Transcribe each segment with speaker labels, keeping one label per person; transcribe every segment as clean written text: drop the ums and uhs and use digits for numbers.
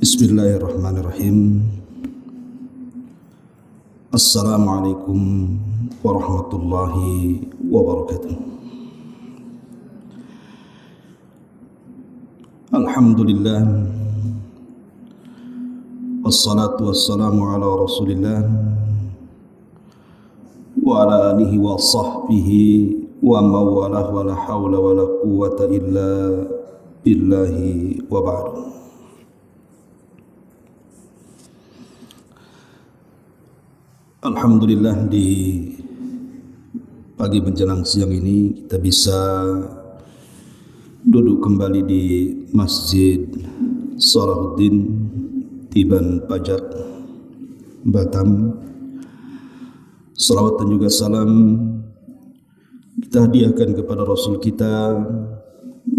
Speaker 1: Bismillahirrahmanirrahim. Assalamualaikum warahmatullahi wabarakatuh. Alhamdulillah, wassalatu wassalamu ala rasulillah wa ala alihi wa sahbihi wa mawalah wa la hawla wa la quwwata illa billahi wa ba'du. Alhamdulillah, di pagi menjelang siang ini kita bisa duduk kembali di Masjid Salahuddin Tiban Pajak, Batam. Salawat dan juga salam kita hadiahkan kepada Rasul kita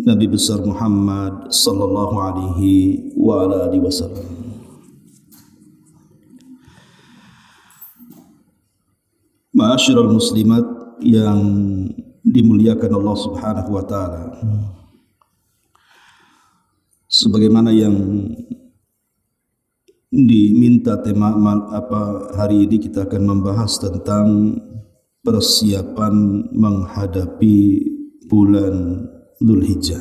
Speaker 1: Nabi besar Muhammad sallallahu alaihi wa ala alihi wasallam. Ma'asyiral muslimat yang dimuliakan Allah Subhanahu wa taala. Sebagaimana yang diminta tema hari ini, kita akan membahas tentang persiapan menghadapi bulan Dzulhijjah.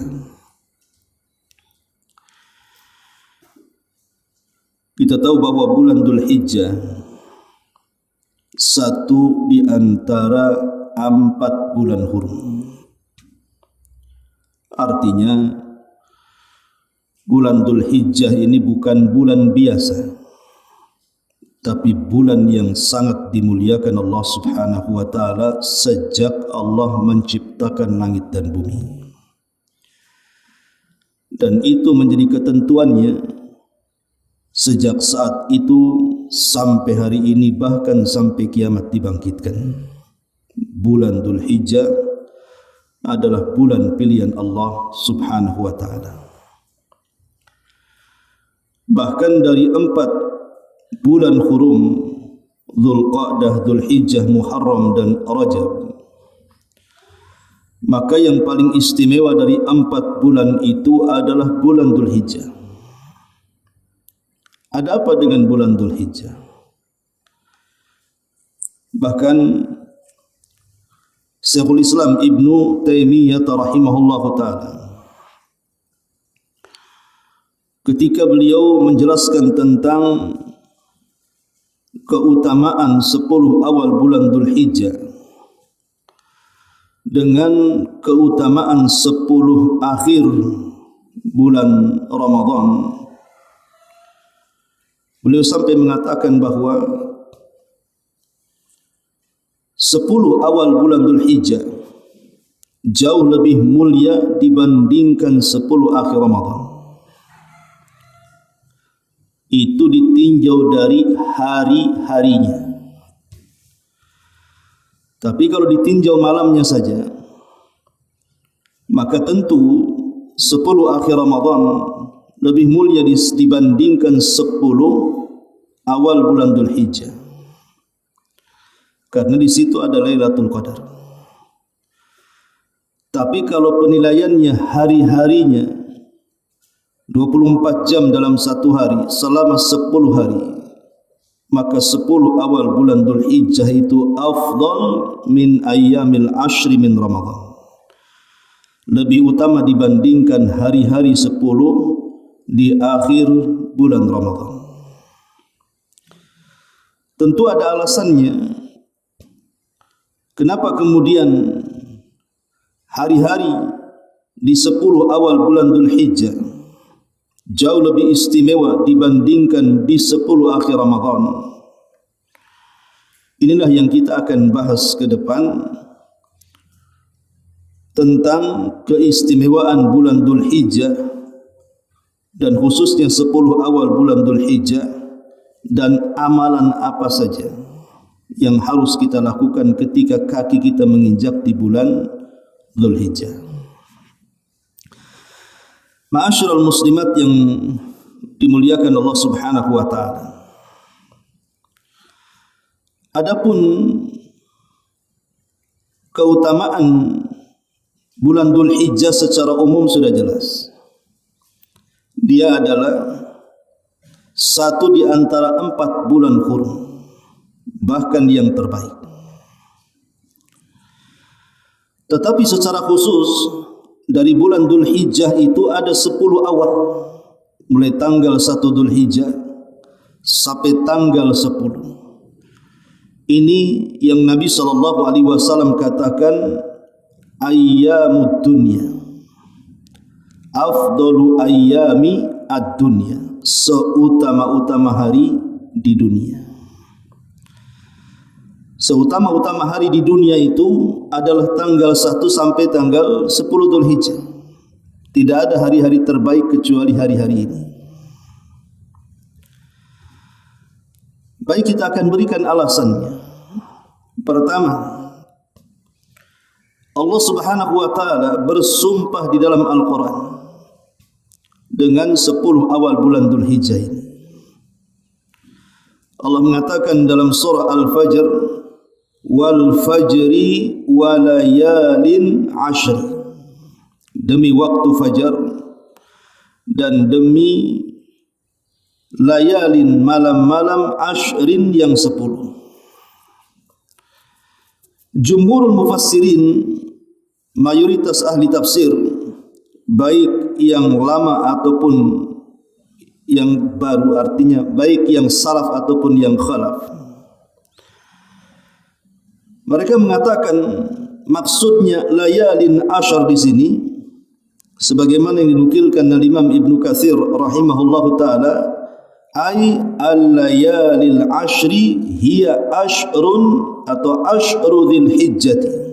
Speaker 1: Kita tahu bahwa bulan Dzulhijjah satu di antara 4 bulan hurum. Artinya bulan Dzulhijjah ini bukan bulan biasa, tapi bulan yang sangat dimuliakan Allah Subhanahu wa taala sejak Allah menciptakan langit dan bumi. Dan itu menjadi ketentuannya sejak saat itu sampai hari ini, bahkan sampai kiamat dibangkitkan. Bulan Dzulhijjah adalah bulan pilihan Allah Subhanahu wa taala. Bahkan dari 4 bulan hurum, Dzulqa'dah, Dzulhijjah, Muharram dan Rajab, maka yang paling istimewa dari 4 bulan itu adalah bulan Dzulhijjah. Ada apa dengan bulan Dzulhijjah? Bahkan Syekhul Islam Ibnu Taimiyah rahimahullah ta'ala, ketika beliau menjelaskan tentang keutamaan 10 awal bulan Dzulhijjah dengan keutamaan 10 akhir bulan Ramadan, beliau sampai mengatakan bahwa 10 awal bulan Dzulhijjah jauh lebih mulia dibandingkan 10 akhir Ramadan. Itu ditinjau dari hari-harinya. Tapi kalau ditinjau malamnya saja, maka tentu 10 akhir Ramadan lebih mulia dibandingkan 10 awal bulan Dzulhijjah. Karena di situ ada Lailatul Qadar. Tapi kalau penilaiannya hari-harinya, 24 jam dalam satu hari selama 10 hari, maka 10 awal bulan Dzulhijjah itu afdal min ayyamil ashri min Ramadan. Lebih utama dibandingkan hari-hari 10 di akhir bulan Ramadan. Tentu ada alasannya. Kenapa kemudian hari-hari di 10 awal bulan Dzulhijjah jauh lebih istimewa dibandingkan di 10 akhir Ramadan? Inilah yang kita akan bahas ke depan tentang keistimewaan bulan Dzulhijjah, dan khususnya 10 awal bulan Dzulhijjah, dan amalan apa saja yang harus kita lakukan ketika kaki kita menginjak di bulan Dzulhijjah. Ma'asyiral muslimat yang dimuliakan Allah Subhanahu wa taala. Adapun keutamaan bulan Dzulhijjah secara umum sudah jelas. Dia adalah satu di antara 4 bulan hurum, bahkan yang terbaik. Tetapi secara khusus dari bulan Dzulhijjah itu ada 10 awal, mulai tanggal 1 Dzulhijjah sampai tanggal 10. Ini yang Nabi SAW katakan ayyamud dunya, afdalu ayyami ad-dunya, seutama-utama hari di dunia. Seutama-utama hari di dunia itu adalah tanggal 1 sampai tanggal 10 Dzulhijjah. Tidak ada hari-hari terbaik kecuali hari-hari ini. Baik, kita akan berikan alasannya. Pertama, Allah Subhanahu wa taala bersumpah di dalam Al-Qur'an dengan 10 awal bulan Dzulhijjah ini. Allah mengatakan dalam surah Al-Fajr, wal fajri walayalin ashri, demi waktu fajar dan demi layalin, malam-malam, ashrin yang 10. Jumhurul mufassirin, mayoritas ahli tafsir, baik yang lama ataupun yang baru, artinya baik yang salaf ataupun yang khalaf, mereka mengatakan maksudnya layalin ashar di sini sebagaimana yang dinukilkan oleh Imam Ibnu Katsir rahimahullahu taala, ay al-layalil ashri hiya ashrun atau ashru dzulhijjah.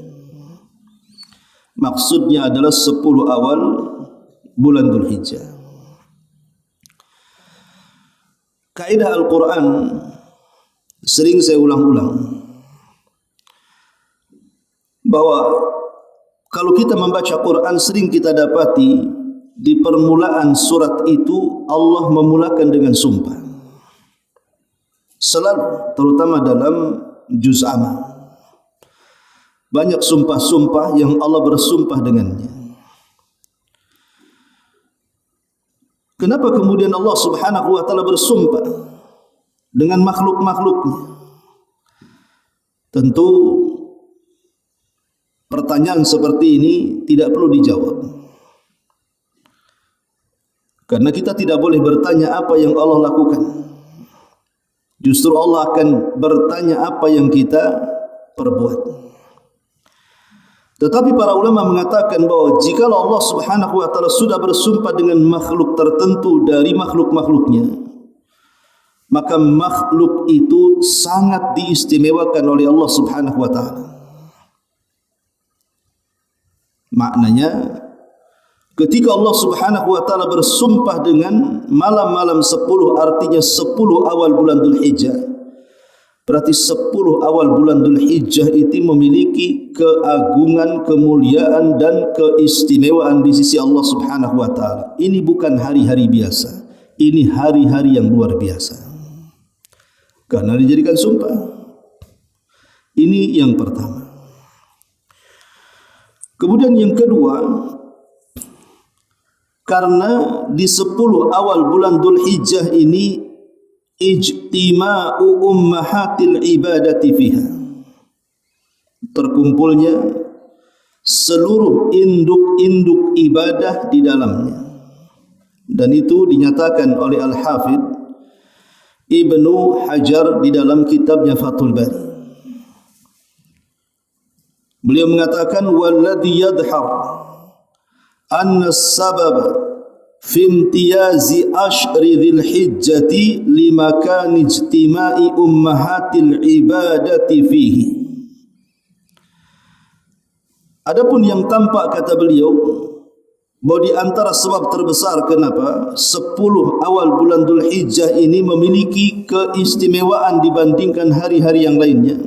Speaker 1: Maksudnya adalah 10 awal bulan Dzulhijjah. Kaidah Al-Quran sering saya ulang-ulang bahwa kalau kita membaca Quran sering kita dapati di permulaan surat itu Allah memulakan dengan sumpah. Selalu, terutama dalam juz amma, banyak sumpah-sumpah yang Allah bersumpah dengannya. Kenapa kemudian Allah Subhanahu wa taala bersumpah dengan makhluk-makhluknya? Tentu pertanyaan seperti ini tidak perlu dijawab, karena kita tidak boleh bertanya apa yang Allah lakukan. Justru Allah akan bertanya apa yang kita perbuat. Tetapi para ulama mengatakan bahwa jika Allah Subhanahu wa taala sudah bersumpah dengan makhluk tertentu dari makhluk-makhluknya, maka makhluk itu sangat diistimewakan oleh Allah Subhanahu wa taala. Maknanya, ketika Allah Subhanahu wa taala bersumpah dengan malam-malam 10, artinya 10 awal bulan Dzulhijjah, berarti 10 awal bulan Dzulhijjah itu memiliki keagungan, kemuliaan dan keistimewaan di sisi Allah Subhanahu wa taala. Ini bukan hari-hari biasa. Ini hari-hari yang luar biasa. Karena dijadikan sumpah. Ini yang pertama. Kemudian yang kedua, karena di 10 awal bulan Dzulhijjah ini ijtima'u ummahatil ibadati fiha, terkumpulnya seluruh induk-induk ibadah di dalamnya. Dan itu dinyatakan oleh Al-Hafidh Ibnu Hajar di dalam kitabnya Fathul Bari. Beliau mengatakan walladhi yadhhar anna as-sabab fi imtiyazi ashri dzulhijjati limakan ijtima'i ummahatil ibadati fihi. Adapun yang tampak, kata beliau, bahwa di antara sebab terbesar kenapa 10 awal bulan Dzulhijjah ini memiliki keistimewaan dibandingkan hari-hari yang lainnya,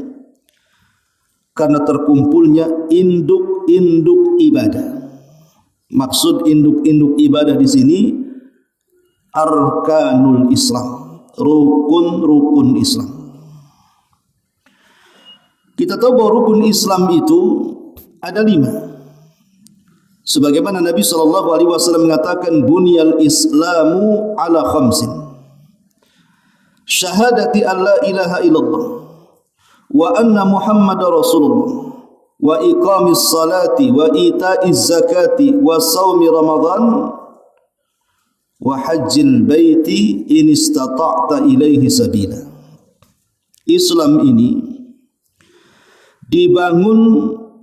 Speaker 1: karena terkumpulnya induk-induk ibadah. Maksud induk-induk ibadah di sini arkanul Islam, rukun-rukun Islam. Kita tahu bahwa rukun Islam itu ada 5. Sebagaimana Nabi SAW mengatakan bunyal Islamu ala khamsin. syahadati an la ilaha illallah wa anna Muhammadar Rasulullah wa iqamis salati wa ita'iz zakati wa saumi Ramadan wa hajjil baiti in istata'ta ilaihi sabila. Islam ini dibangun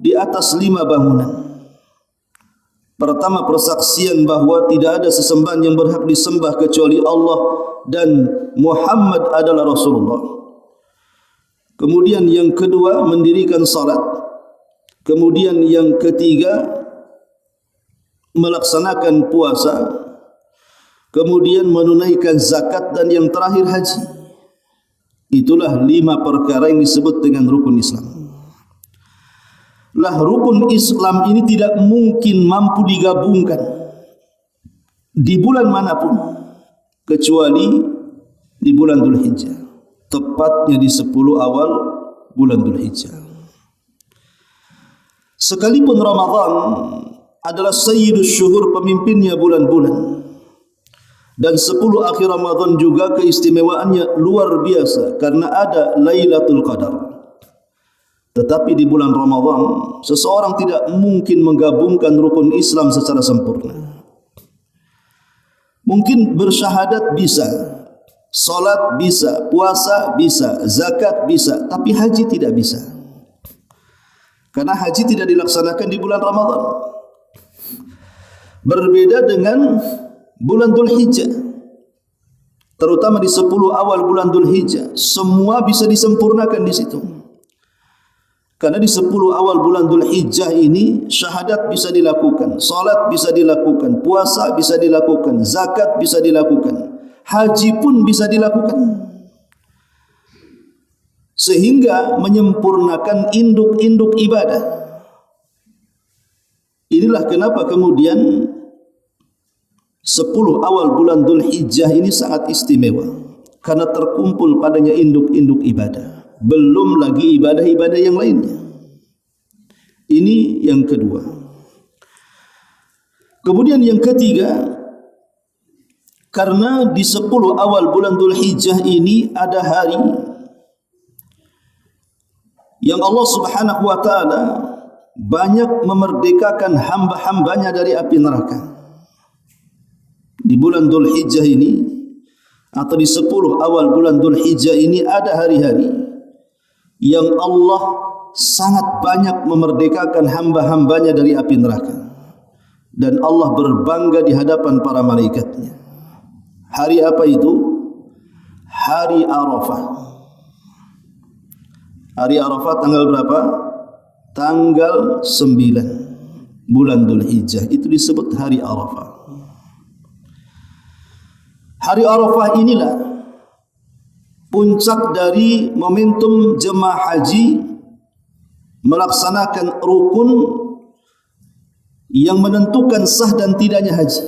Speaker 1: di atas 5 bangunan. Pertama, persaksian bahawa tidak ada sesembahan yang berhak disembah kecuali Allah dan Muhammad adalah Rasulullah. Kemudian yang kedua, mendirikan salat. Kemudian yang ketiga, melaksanakan puasa. Kemudian menunaikan zakat, dan yang terakhir haji. Itulah 5 perkara yang disebut dengan rukun Islam. Lah, rukun Islam ini tidak mungkin mampu digabungkan di bulan manapun kecuali di bulan Dzulhijjah, tepatnya di 10 awal bulan Dzulhijjah. Sekalipun Ramadan adalah sayyidus syuhur, pemimpinnya bulan-bulan, dan 10 akhir Ramadan juga keistimewaannya luar biasa karena ada Lailatul Qadar. Tetapi di bulan Ramadan, seseorang tidak mungkin menggabungkan rukun Islam secara sempurna. Mungkin bersyahadat bisa, salat bisa, puasa bisa, zakat bisa, tapi haji tidak bisa. Karena haji tidak dilaksanakan di bulan Ramadan. Berbeda dengan bulan Dzulhijjah. Terutama di 10 awal bulan Dzulhijjah, semua bisa disempurnakan di situ. Karena di 10 awal bulan Dzulhijjah ini syahadat bisa dilakukan, salat bisa dilakukan, puasa bisa dilakukan, zakat bisa dilakukan, haji pun bisa dilakukan. Sehingga menyempurnakan induk-induk ibadah. Inilah kenapa kemudian 10 awal bulan Dzulhijjah ini sangat istimewa, karena terkumpul padanya induk-induk ibadah. Belum lagi ibadah-ibadah yang lainnya. Ini yang kedua. Kemudian yang ketiga, karena di 10 awal bulan Dzulhijjah ini ada hari yang Allah Subhanahu wa taala banyak memerdekakan hamba-hambanya dari api neraka. Di bulan Dzulhijjah ini atau di 10 awal bulan Dzulhijjah ini ada hari-hari yang Allah sangat banyak memerdekakan hamba-hambanya dari api neraka, dan Allah berbangga di hadapan para malaikatnya. Hari apa itu? Hari Arafah. Hari Arafah tanggal berapa? Tanggal 9 bulan Dzulhijjah. Itu disebut hari Arafah. Hari Arafah inilah puncak dari momentum jemaah haji melaksanakan rukun yang menentukan sah dan tidaknya haji.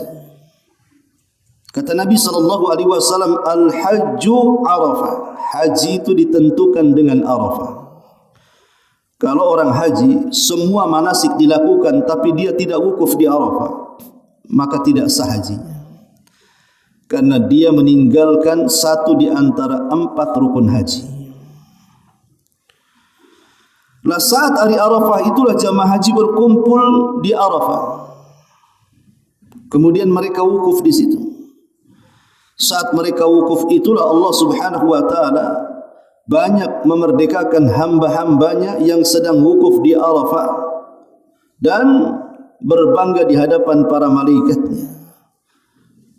Speaker 1: Kata Nabi SAW, Al-Hajju Arafah. Haji itu ditentukan dengan Arafah. Kalau orang haji, semua manasik dilakukan, tapi dia tidak wukuf di Arafah, maka tidak sah hajinya. Karena dia meninggalkan satu di antara 4 rukun haji. Nah, saat hari Arafah itulah jamaah haji berkumpul di Arafah. Kemudian mereka wukuf di situ. Saat mereka wukuf itulah Allah Subhanahu wa taala banyak memerdekakan hamba-hambanya yang sedang wukuf di Arafah dan berbangga di hadapan para malaikatnya.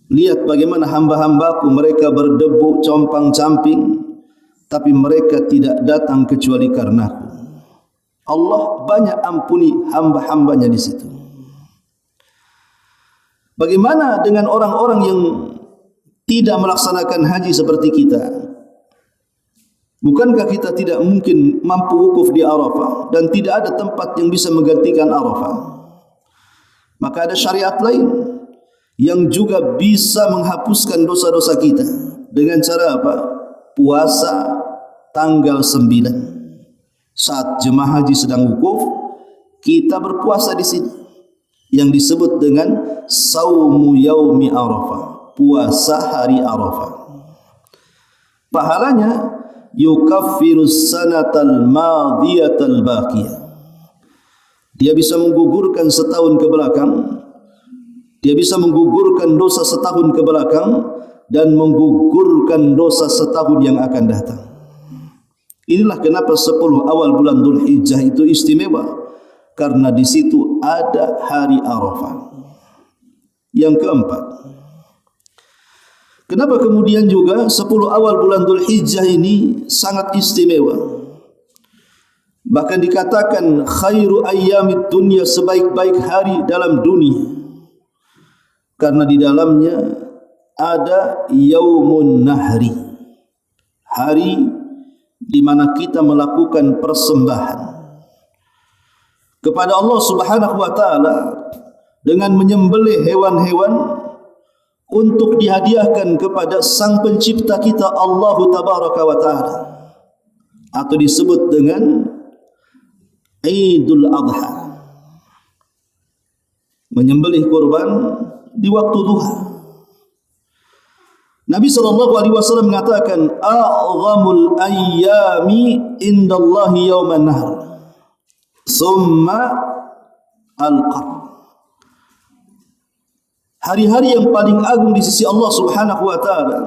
Speaker 1: Lihat bagaimana hamba-hambaku, mereka berdebu compang-camping, tapi mereka tidak datang kecuali karenaku. Allah banyak ampuni hamba-hambanya di situ. Bagaimana dengan orang-orang yang tidak melaksanakan haji seperti kita? Bukankah kita tidak mungkin mampu wukuf di Arafah dan tidak ada tempat yang bisa menggantikan Arafah? Maka ada syariat lain yang juga bisa menghapuskan dosa-dosa kita. Dengan cara apa? Puasa tanggal 9. Saat jemaah haji sedang wukuf, kita berpuasa di sini, yang disebut dengan saumu yaumi Arafah, puasa hari Arafah. pahalanya yukaffirus sanatal madiyatal baqiyah. Dia bisa menggugurkan setahun ke belakang, dia bisa menggugurkan dosa setahun ke belakang dan menggugurkan dosa setahun yang akan datang. Inilah kenapa 10 awal bulan Dzulhijjah itu istimewa, karena di situ ada hari Arafah. Yang keempat, kenapa kemudian juga 10 awal bulan Dzulhijjah ini sangat istimewa? Bahkan dikatakan khairu ayyamid dunya, sebaik-baik hari dalam dunia, karena di dalamnya ada yaumun nahri, hari di mana kita melakukan persembahan kepada Allah Subhanahu wa taala dengan menyembelih hewan-hewan untuk dihadiahkan kepada Sang Pencipta kita Allah Tabaraka wa taala, atau disebut dengan Idul Adha, menyembelih kurban di waktu duha. Nabi SAW mengatakan a'zamul ayyami indallahi yawman nahr summa al-qarn. Hari-hari yang paling agung di sisi Allah Subhanahu wa taala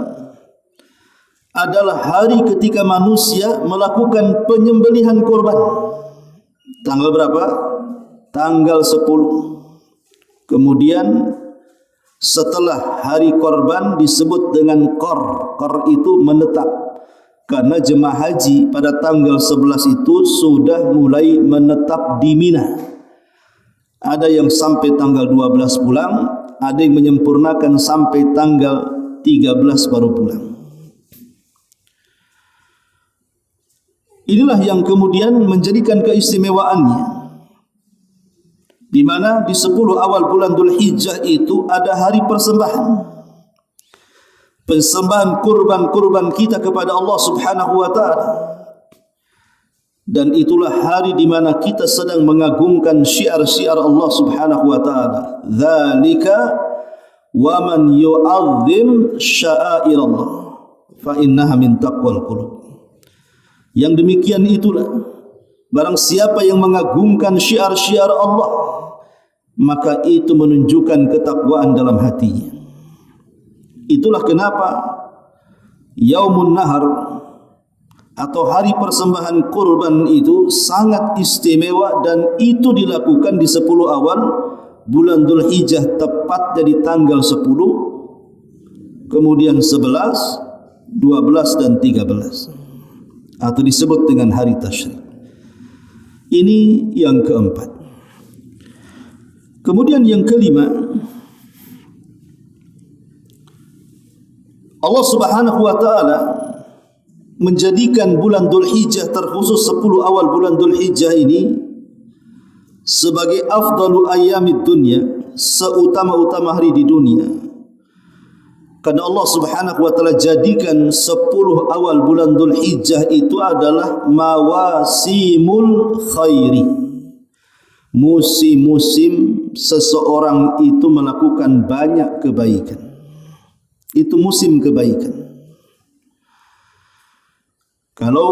Speaker 1: adalah hari ketika manusia melakukan penyembelihan kurban. Tanggal berapa? Tanggal 10. Kemudian setelah hari korban disebut dengan qor. Qor itu menetap, karena jemaah haji pada tanggal 11 itu sudah mulai menetap di Mina. Ada yang sampai tanggal 12 pulang, ada yang menyempurnakan sampai tanggal 13 baru pulang. Inilah yang kemudian menjadikan keistimewaannya, di mana di 10 awal bulan Dzulhijjah itu ada hari persembahan. Persembahan kurban-kurban kita kepada Allah Subhanahu wa taala. Dan itulah hari di mana kita sedang mengagungkan syiar-syiar Allah Subhanahu wa taala. Dzalika wa man yu'azzim sya'airallah fa innaha min taqwal qulub. Yang demikian itulah, barang siapa yang mengagungkan syiar-syiar Allah, maka itu menunjukkan ketakwaan dalam hatinya. Itulah kenapa Yaumun Nahar atau hari persembahan kurban itu sangat istimewa, dan itu dilakukan di 10 awal bulan Dzulhijjah, tepatnya di tanggal 10, kemudian 11, 12 dan 13, atau disebut dengan hari tasyrik. Ini yang keempat. Kemudian yang kelima, Allah Subhanahu wa taala menjadikan bulan Dzulhijjah, terkhusus 10 awal bulan Dzulhijjah ini, sebagai afdalu ayyamid dunya, seutama-utama hari di dunia. Karena Allah Subhanahu wa taala jadikan 10 awal bulan Dzulhijjah itu adalah mawasimul khairi, musim-musim seseorang itu melakukan banyak kebaikan. Itu musim kebaikan. Kalau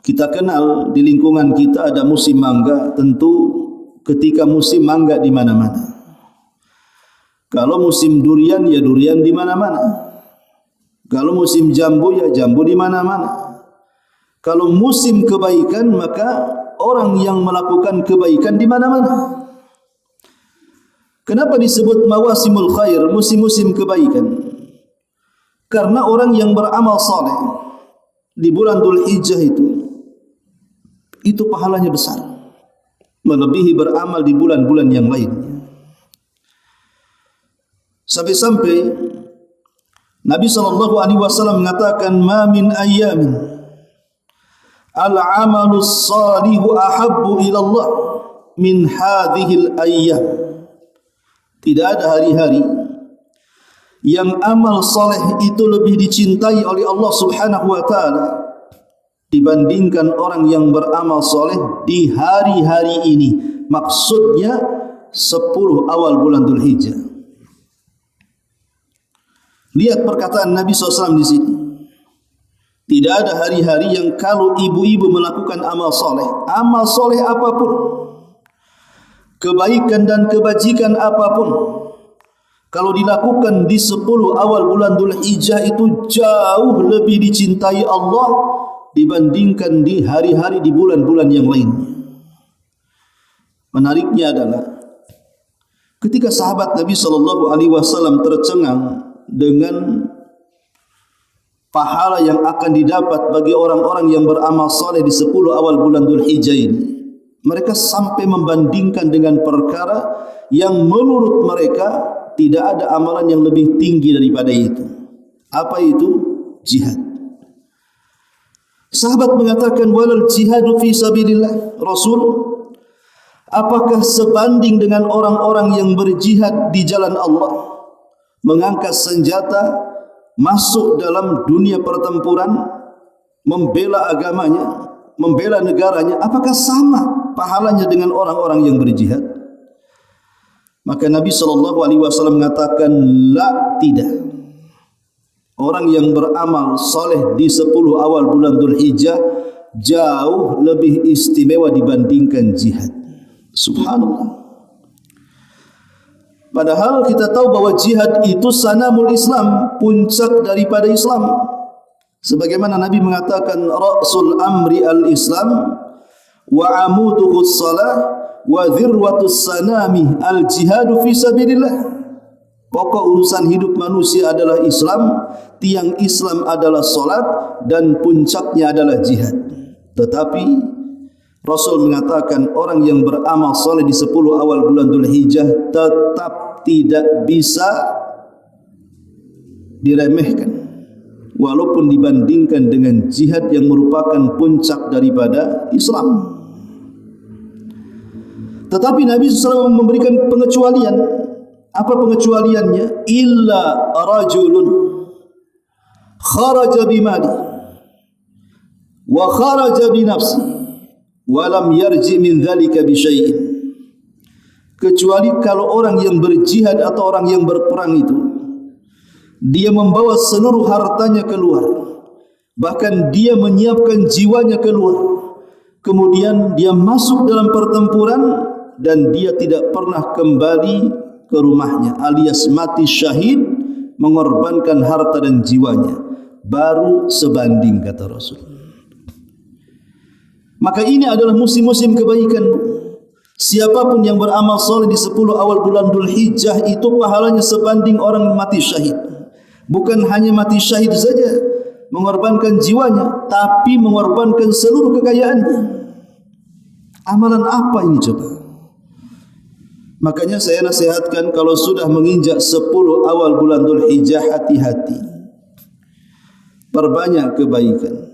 Speaker 1: kita kenal di lingkungan kita ada musim mangga, tentu ketika musim mangga di mana-mana. Kalau musim durian, ya durian di mana-mana. Kalau musim jambu, ya jambu di mana-mana. Kalau musim kebaikan, maka orang yang melakukan kebaikan di mana-mana. Kenapa disebut mawasimul khair, musim-musim kebaikan? Karena orang yang beramal saleh di bulan Dzulhijjah itu pahalanya besar, melebihi beramal di bulan-bulan yang lainnya. Sampai-sampai Nabi SAW mengatakan, ma min ayyamin al-amalu salihu ahabbu ilallah min hadhil ayyam. Tidak ada hari-hari yang amal saleh itu lebih dicintai oleh Allah Subhanahu wa taala dibandingkan orang yang beramal saleh di hari-hari ini. Maksudnya 10 awal bulan Dzulhijjah. Lihat perkataan Nabi SAW di sini. Tidak ada hari-hari yang kalau ibu-ibu melakukan amal soleh apapun, kebaikan dan kebajikan apapun, kalau dilakukan di 10 awal bulan Dzulhijjah itu jauh lebih dicintai Allah dibandingkan di hari-hari di bulan-bulan yang lainnya. Menariknya adalah ketika sahabat Nabi SAW tercengang dengan pahala yang akan didapat bagi orang-orang yang beramal saleh di 10 awal bulan Dzulhijjah ini, mereka sampai membandingkan dengan perkara yang menurut mereka tidak ada amalan yang lebih tinggi daripada itu. Apa itu? Jihad. Sahabat mengatakan, walal jihadu fi sabilillah. Rasul, apakah sebanding dengan orang-orang yang berjihad di jalan Allah, mengangkat senjata, masuk dalam dunia pertempuran, membela agamanya, membela negaranya, apakah sama pahalanya dengan orang-orang yang berjihad? Maka Nabi SAW mengatakan, la, tidak. Orang yang beramal saleh di 10 awal bulan Dzulhijjah jauh lebih istimewa dibandingkan jihad. Subhanallah. Padahal kita tahu bahwa jihad itu sanamul Islam, puncak daripada Islam. Sebagaimana Nabi mengatakan, ra'sul amri al-Islam wa amuduhu as-salah wa dhirwatus sanami al-jihadu fi sabilillah. Pokok urusan hidup manusia adalah Islam, tiang Islam adalah salat, dan puncaknya adalah jihad. Tetapi Rasul mengatakan orang yang beramal saleh di 10 awal bulan Dzulhijjah tetap tidak bisa diremehkan walaupun dibandingkan dengan jihad yang merupakan puncak daripada Islam. Tetapi Nabi SAW memberikan pengecualian. Apa pengecualiannya? Illa rajulun kharaja bimali wa kharaja binafsi walam yarji min dzalika bi syai'in. Kecuali kalau orang yang berjihad atau orang yang berperang itu dia membawa seluruh hartanya keluar, bahkan dia menyiapkan jiwanya keluar, kemudian dia masuk dalam pertempuran dan dia tidak pernah kembali ke rumahnya, alias mati syahid, mengorbankan harta dan jiwanya, baru sebanding, kata Rasul. Maka ini adalah musim-musim kebaikan. Siapapun yang beramal soleh di 10 awal bulan Dzulhijjah itu pahalanya sebanding orang mati syahid. Bukan hanya mati syahid saja, mengorbankan jiwanya, tapi mengorbankan seluruh kekayaannya. Amalan apa ini coba? Makanya saya nasihatkan kalau sudah menginjak 10 awal bulan Dzulhijjah, hati-hati. Perbanyak kebaikan.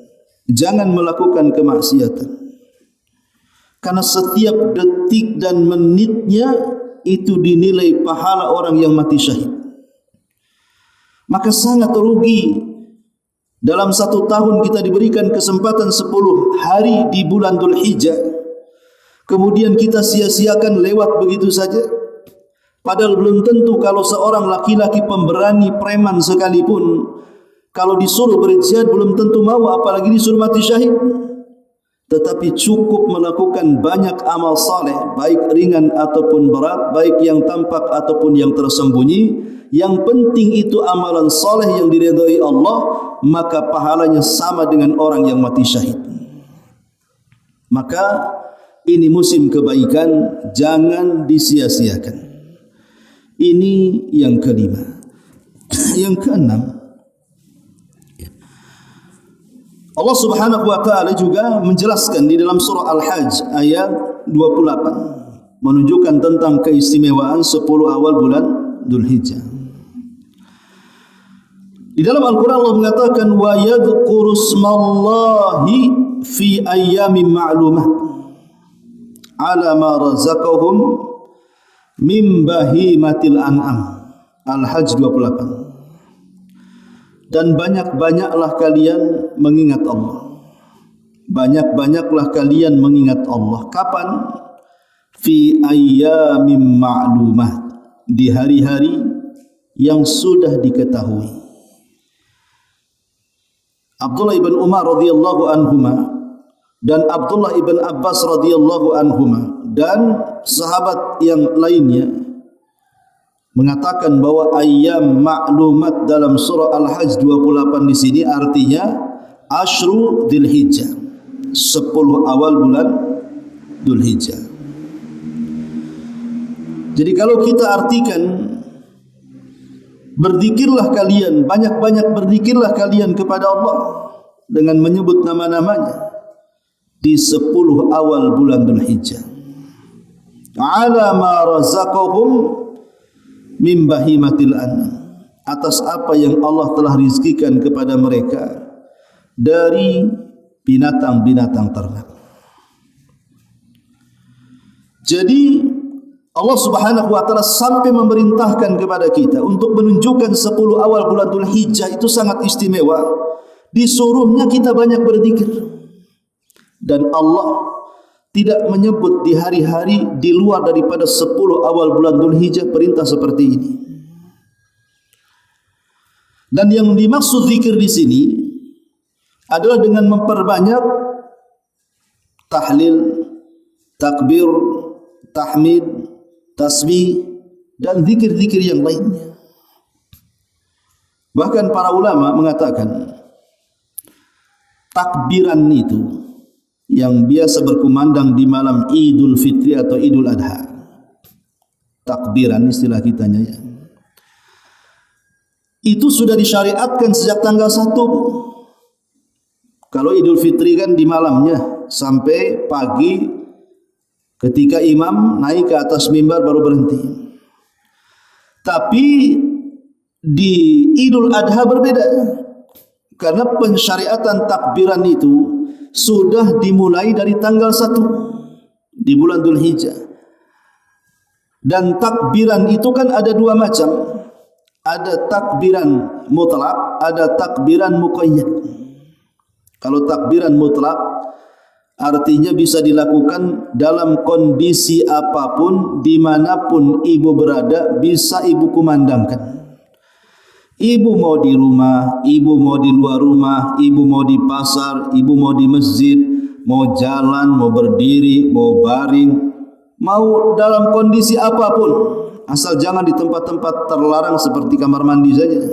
Speaker 1: Jangan melakukan kemaksiatan. Karena setiap detik dan menitnya itu dinilai pahala orang yang mati syahid. Maka sangat rugi. Dalam 1 tahun kita diberikan kesempatan 10 hari di bulan Dzulhijjah, kemudian kita sia-siakan lewat begitu saja. Padahal belum tentu kalau seorang laki-laki pemberani preman sekalipun, kalau disuruh berjihad belum tentu mau, apalagi disuruh mati syahid. Tetapi cukup melakukan banyak amal saleh, baik ringan ataupun berat, baik yang tampak ataupun yang tersembunyi. Yang penting itu amalan saleh yang diridhai Allah, maka pahalanya sama dengan orang yang mati syahid. Maka ini musim kebaikan, jangan disia-siakan. Ini yang kelima. Yang keenam, Allah Subhanahu wa taala juga menjelaskan di dalam surah Al-Hajj ayat 28 menunjukkan tentang keistimewaan 10 awal bulan Dzulhijjah. Di dalam Al-Qur'an Allah mengatakan wa yadhkuru smallahi fi ayyamin ma'lumat ala ma razaqahum min bahimatil an'am. Al-Hajj 28. Dan banyak-banyaklah kalian mengingat Allah. Banyak-banyaklah kalian mengingat Allah. Kapan? Fi ayyamin ma'lumat, di hari-hari yang sudah diketahui. Abdullah ibn Umar radhiyallahu anhuma dan Abdullah ibn Abbas radhiyallahu anhuma dan sahabat yang lainnya mengatakan bahwa ayyam ma'lumat dalam surah Al-Hajj 28 di sini artinya Ashru Dzulhijjah, 10 awal bulan Dzulhijjah. Jadi kalau kita artikan berzikirlah kalian, banyak-banyak berzikirlah kalian kepada Allah dengan menyebut nama-namanya di 10 awal bulan Dzulhijjah. Ala ma razaqahum min bahimatil an'am, atas apa yang Allah telah rizkikan kepada mereka dari binatang-binatang ternak. Jadi Allah Subhanahu wa taala sampai memerintahkan kepada kita untuk menunjukkan 10 awal bulan Dzulhijjah itu sangat istimewa. Disuruhnya kita banyak berzikir. Dan Allah tidak menyebut di hari-hari di luar daripada 10 awal bulan Dzulhijjah perintah seperti ini. Dan yang dimaksud zikir di sini adalah dengan memperbanyak tahlil, takbir, tahmid, tasbih dan zikir-zikir yang lainnya. Bahkan para ulama mengatakan takbiran itu yang biasa berkumandang di malam Idul Fitri atau Idul Adha. Takbiran istilah kitanya ya. Itu sudah disyariatkan sejak tanggal 1. Kalau Idul Fitri kan di malamnya sampai pagi ketika imam naik ke atas mimbar baru berhenti. Tapi di Idul Adha berbeda. Karena pensyariatan takbiran itu sudah dimulai dari tanggal 1 di bulan Dzulhijjah. Dan takbiran itu kan ada 2 macam. Ada takbiran mutlak, ada takbiran muqayyad. Kalau takbiran mutlak artinya bisa dilakukan dalam kondisi apapun, dimanapun ibu berada, bisa ibu kumandangkan. Ibu mau di rumah, ibu mau di luar rumah, ibu mau di pasar, ibu mau di masjid, mau jalan, mau berdiri, mau baring, mau dalam kondisi apapun, asal jangan di tempat-tempat terlarang seperti kamar mandi saja.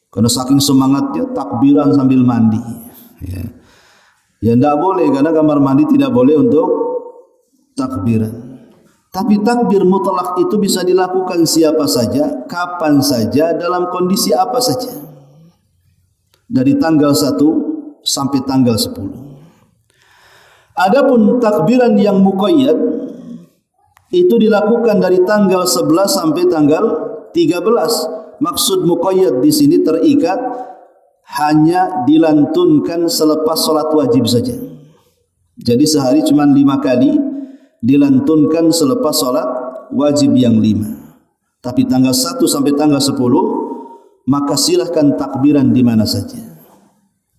Speaker 1: Karena saking semangatnya takbiran sambil mandi. Ya tidak boleh, karena kamar mandi tidak boleh untuk takbiran. Tapi takbir mutlak itu bisa dilakukan siapa saja, kapan saja, dalam kondisi apa saja. Dari tanggal 1 sampai tanggal 10. Adapun takbiran yang muqayyad itu dilakukan dari tanggal 11 sampai tanggal 13. Maksud muqayyad di sini terikat, hanya dilantunkan selepas salat wajib saja. Jadi sehari cuma 5 kali dilantunkan selepas salat wajib yang 5. Tapi tanggal 1 sampai tanggal 10 maka silahkan takbiran di mana saja.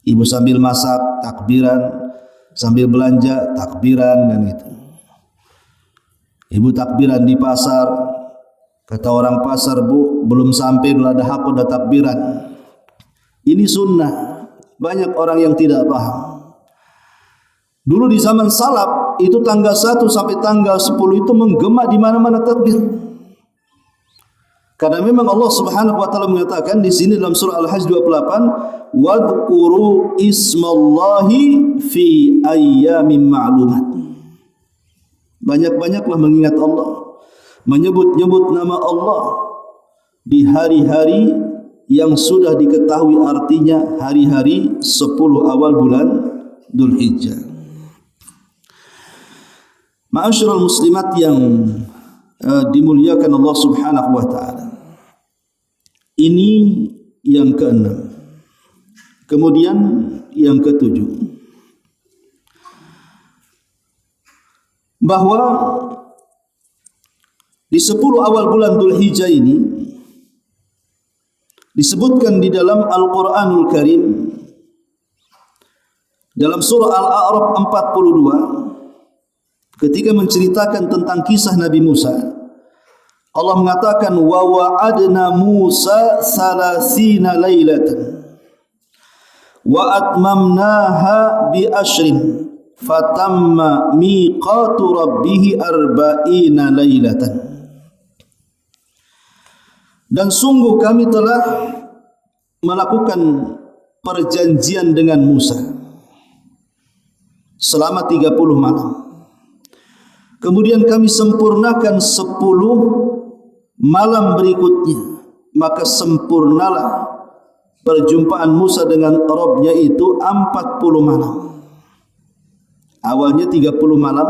Speaker 1: Ibu sambil masak takbiran, sambil belanja takbiran dan gitu. Ibu takbiran di pasar, kata orang pasar, bu belum sampai belum ada hak udah takbiran. Ini sunnah. Banyak orang yang tidak paham. Dulu di zaman salaf itu tanggal 1 sampai tanggal 10 itu menggema di mana-mana takbir. Karena memang Allah Subhanahu wa taala mengatakan di sini dalam surah Al-Hajj 28, "Wadhkuru ismallahi fi ayyamin ma'lumat." Banyak-banyaklah mengingat Allah, menyebut-nyebut nama Allah di hari-hari yang sudah diketahui artinya hari-hari 10 awal bulan Dzulhijjah. Ma'asyiral muslimat yang dimuliakan Allah Subhanahu wa taala. Ini yang ke-6. Kemudian yang ke-7. Bahwa di 10 awal bulan Dzulhijjah ini disebutkan di dalam Al-Qur'anul Karim dalam surah Al-A'raf 42 ketika menceritakan tentang kisah Nabi Musa, Allah mengatakan wa wa'adna Musa 30 lailatan wa atmamnaha bi ashrin fatamma miqatu rabbih arba'ina lailatan. Dan sungguh kami telah melakukan perjanjian dengan Musa selama 30 malam. Kemudian kami sempurnakan 10 malam berikutnya, maka sempurnalah perjumpaan Musa dengan Rabb-Nya itu 40 malam. Awalnya 30 malam,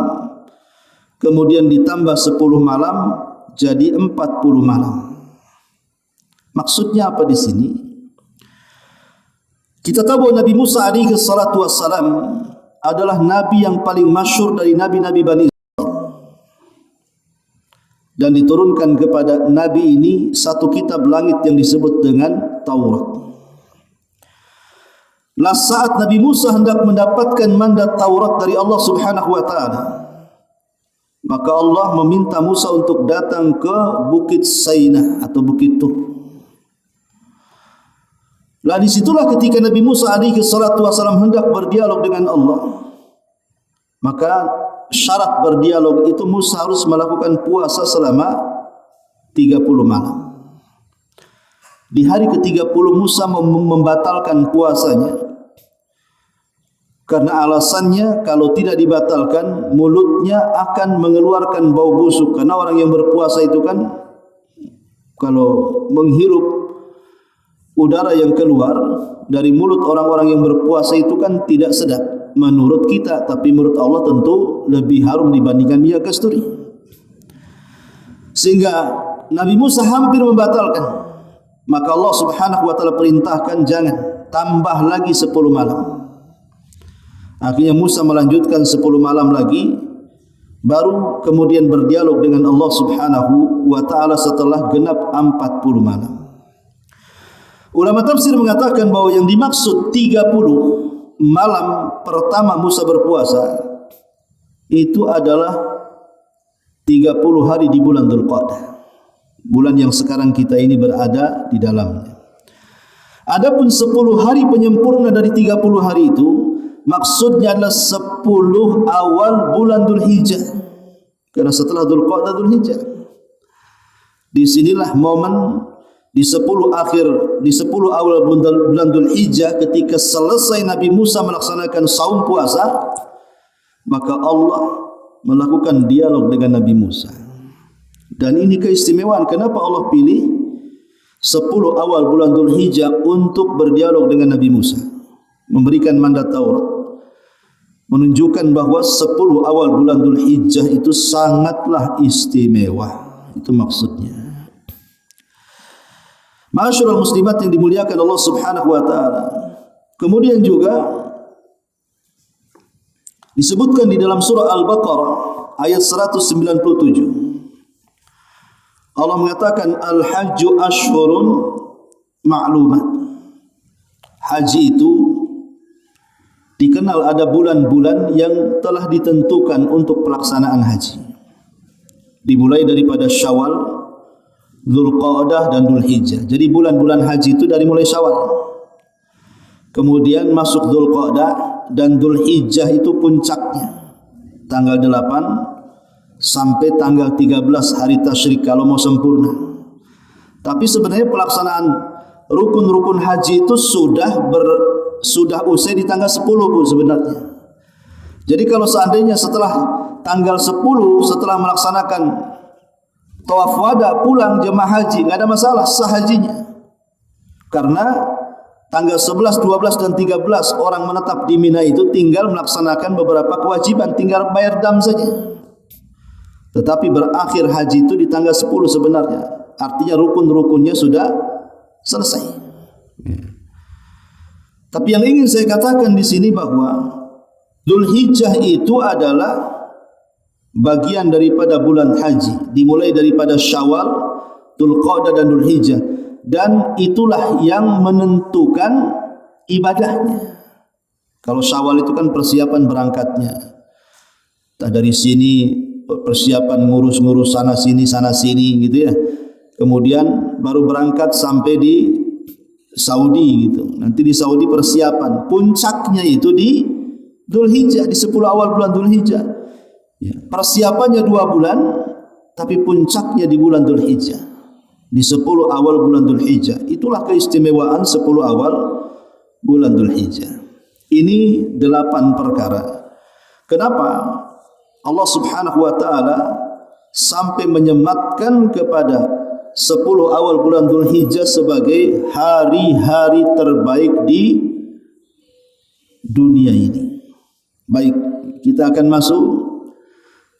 Speaker 1: kemudian ditambah 10 malam, jadi 40 malam. Maksudnya apa di sini? Kita tahu bahwa Nabi Musa alaihi salatu wassalam adalah nabi yang paling masyhur dari nabi-nabi Bani Israil. Dan diturunkan kepada nabi ini satu kitab langit yang disebut dengan Taurat. Lah saat Nabi Musa hendak mendapatkan mandat Taurat dari Allah Subhanahu wa taala, maka Allah meminta Musa untuk datang ke Bukit Sainah atau Bukit Tur. Lah disitulah ketika Nabi Musa alaihi salatu wasallam hendak berdialog dengan Allah, maka syarat berdialog itu Musa harus melakukan puasa selama 30 malam. Di hari ke-30 Musa membatalkan puasanya karena alasannya kalau tidak dibatalkan mulutnya akan mengeluarkan bau busuk, karena orang yang berpuasa itu kan kalau menghirup udara yang keluar dari mulut orang-orang yang berpuasa itu kan tidak sedap menurut kita, tapi menurut Allah tentu lebih harum dibandingkan minyak kasturi. Sehingga Nabi Musa hampir membatalkan. Maka Allah Subhanahu wa taala perintahkan jangan, tambah lagi 10 malam. Akhirnya Musa melanjutkan 10 malam lagi, baru kemudian berdialog dengan Allah Subhanahu wa taala setelah genap 40 malam. Ulama tafsir mengatakan bahwa yang dimaksud 30 malam pertama Musa berpuasa itu adalah 30 hari di bulan Dzulqa'dah, bulan yang sekarang kita ini berada di dalamnya. Adapun 10 hari penyempurna dari 30 hari itu maksudnya adalah 10 awal bulan Dzulhijjah, karena setelah Dzulqa'dah Dzulhijjah. Disinilah momen di 10 awal bulan Dzulhijjah ketika selesai Nabi Musa melaksanakan saum puasa, maka Allah melakukan dialog dengan Nabi Musa. Dan ini keistimewaan kenapa Allah pilih 10 awal bulan Dzulhijjah untuk berdialog dengan Nabi Musa, memberikan mandat Taurat, menunjukkan bahwa 10 awal bulan Dzulhijjah itu sangatlah istimewa. Itu maksudnya. Ma'asyiral muslimat yang dimuliakan Allah Subhanahu wa taala. Kemudian juga disebutkan di dalam surah Al-Baqarah ayat 197. Allah mengatakan al-hajju ashhurun ma'lumat. Haji itu dikenal ada bulan-bulan yang telah ditentukan untuk pelaksanaan haji. Dimulai daripada Syawal, Dzulqa'dah dan Dzulhijjah. Jadi bulan-bulan haji itu dari mulai Syawal, kemudian masuk Dzulqa'dah, dan Dzulhijjah itu puncaknya tanggal 8 sampai tanggal 13 hari tasyrik kalau mau sempurna. Tapi sebenarnya pelaksanaan rukun-rukun haji itu sudah usai di tanggal 10 Bu sebenarnya. Jadi kalau seandainya setelah tanggal 10 setelah melaksanakan tawaf wada pulang jemaah haji, enggak ada masalah, sah hajinya. Karena tanggal 11, 12 dan 13 orang menetap di Mina itu tinggal melaksanakan beberapa kewajiban, tinggal bayar dam saja. Tetapi berakhir haji itu di tanggal 10 sebenarnya. Artinya rukun-rukunnya sudah selesai. Tapi yang ingin saya katakan di sini bahwa Dzulhijjah itu adalah bagian daripada bulan haji, dimulai daripada Syawal, Dzulqa'dah dan Dzulhijjah, dan itulah yang menentukan ibadahnya. Kalau Syawal itu kan persiapan berangkatnya. Dari sini persiapan ngurus-ngurus sana sini gitu ya. Kemudian baru berangkat sampai di Saudi gitu. Nanti di Saudi persiapan, puncaknya itu di Dzulhijjah, di 10 awal bulan Dzulhijjah. Ya, persiapannya 2 bulan, tapi puncaknya di bulan Dzulhijjah, di 10 awal bulan Dzulhijjah. Itulah keistimewaan 10 awal bulan Dzulhijjah. Ini 8 perkara. Kenapa Allah Subhanahu wa taala sampai menyematkan kepada 10 awal bulan Dzulhijjah sebagai hari-hari terbaik di dunia ini? Baik, kita akan masuk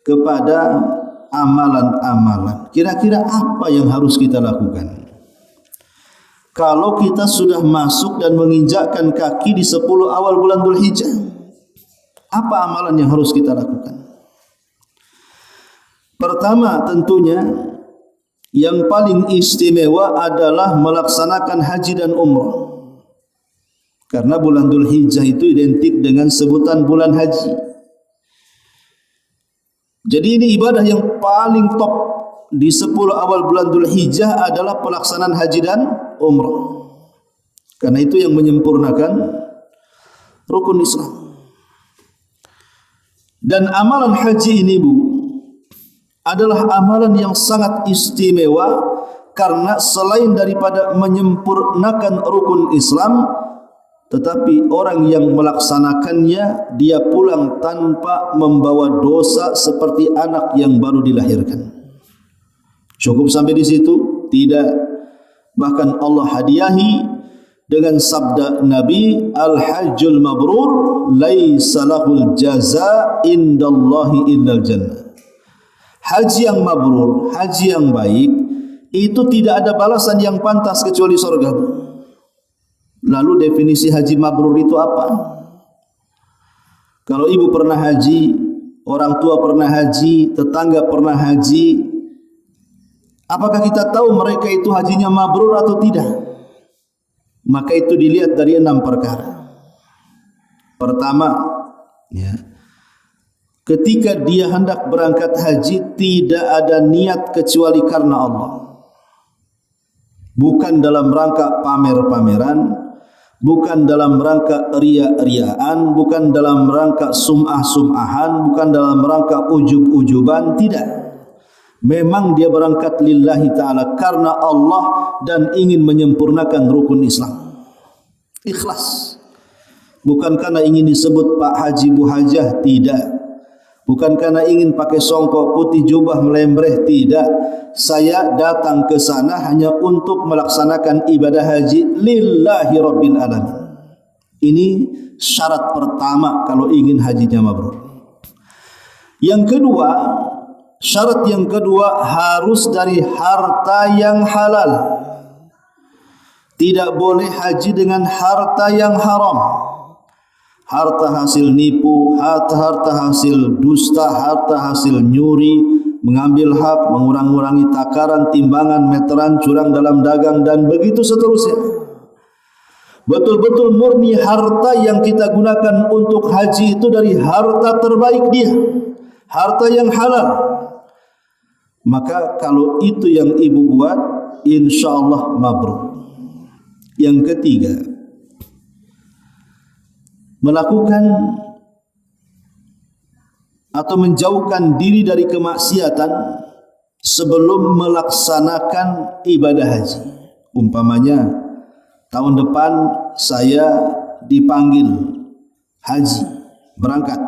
Speaker 1: kepada amalan-amalan. Kira-kira apa yang harus kita lakukan kalau kita sudah masuk dan menginjakkan kaki di 10 awal bulan Dzulhijjah? Apa amalan yang harus kita lakukan? Pertama, tentunya yang paling istimewa adalah melaksanakan haji dan umrah. Karena bulan Dzulhijjah itu identik dengan sebutan bulan haji. Jadi ini ibadah yang paling top di 10 awal bulan Dzulhijjah adalah pelaksanaan haji dan umrah. Karena itu yang menyempurnakan rukun Islam. Dan amalan haji ini, Bu, adalah amalan yang sangat istimewa karena selain daripada menyempurnakan rukun Islam, tetapi orang yang melaksanakannya dia pulang tanpa membawa dosa seperti anak yang baru dilahirkan. Cukup sampai di situ? Tidak. Bahkan Allah hadiahi dengan sabda Nabi, al-hajjul mabrur laisa lahul jaza indallahi illal jannah. Haji yang mabrur, haji yang baik, itu tidak ada balasan yang pantas kecuali surga. Lalu definisi haji mabrur itu apa? Kalau ibu pernah haji, orang tua pernah haji, tetangga pernah haji, apakah kita tahu mereka itu hajinya mabrur atau tidak? Maka itu dilihat dari 6 perkara. Pertama, ya, ketika dia hendak berangkat haji tidak ada niat kecuali karena Allah. Bukan dalam rangka pamer-pameran, bukan dalam rangka ria-riaan, bukan dalam rangka sum'ah-sum'ahan, bukan dalam rangka ujub-ujuban, tidak. Memang dia berangkat lillahi ta'ala karena Allah dan ingin menyempurnakan rukun Islam. Ikhlas. Bukan karena ingin disebut Pak Haji Bu Hajah, tidak. Bukan karena ingin pakai songkok putih jubah melembreh, tidak. Saya datang ke sana hanya untuk melaksanakan ibadah haji lillahi rabbil alamin. Ini syarat pertama kalau ingin hajinya mabrur. Yang kedua, syarat yang kedua harus dari harta yang halal. Tidak boleh haji dengan harta yang haram. Harta hasil nipu, harta hasil dusta, harta hasil nyuri, mengambil hak, mengurang-urangi takaran, timbangan, meteran, curang dalam dagang, dan begitu seterusnya. Betul-betul murni harta yang kita gunakan untuk haji itu dari harta terbaik dia, harta yang halal. Maka kalau itu yang ibu buat, insya-Allah mabrur. Yang ketiga, melakukan atau menjauhkan diri dari kemaksiatan sebelum melaksanakan ibadah haji. Umpamanya tahun depan saya dipanggil haji, berangkat.